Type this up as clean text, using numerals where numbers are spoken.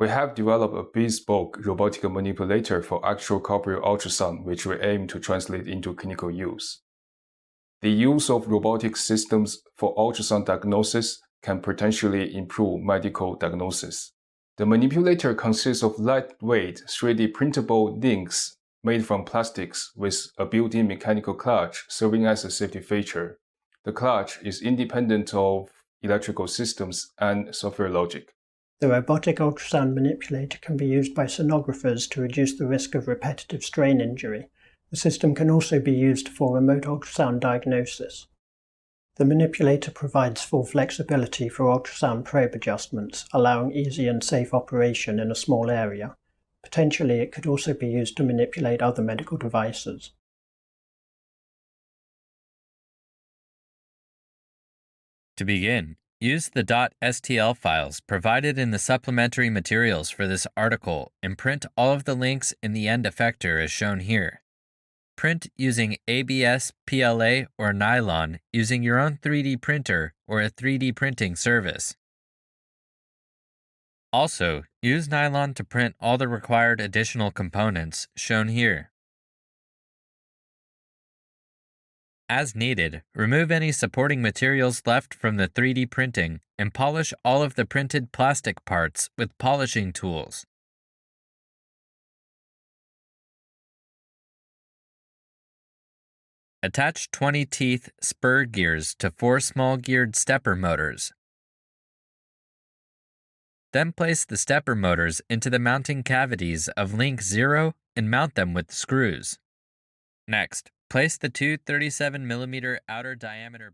We have developed a bespoke robotic manipulator for extra-corporeal ultrasound, which we aim to translate into clinical use. The use of robotic systems for ultrasound diagnosis can potentially improve medical diagnosis. The manipulator consists of lightweight 3D printable links made from plastics with a built-in mechanical clutch serving as a safety feature. The clutch is independent of electrical systems and software logic. The robotic ultrasound manipulator can be used by sonographers to reduce the risk of repetitive strain injury. The system can also be used for remote ultrasound diagnosis. The manipulator provides full flexibility for ultrasound probe adjustments, allowing easy and safe operation in a small area. Potentially, it could also be used to manipulate other medical devices. To begin, use the .stl files provided in the supplementary materials for this article and print all of the links in the end effector as shown here. Print using ABS, PLA, or nylon using your own 3D printer or a 3D printing service. Also, use nylon to print all the required additional components shown here. As needed, remove any supporting materials left from the 3D printing and polish all of the printed plastic parts with polishing tools. Attach 20-teeth spur gears to 4 small-geared stepper motors. Then place the stepper motors into the mounting cavities of link 0 and mount them with screws. Next, place the two 37mm outer diameter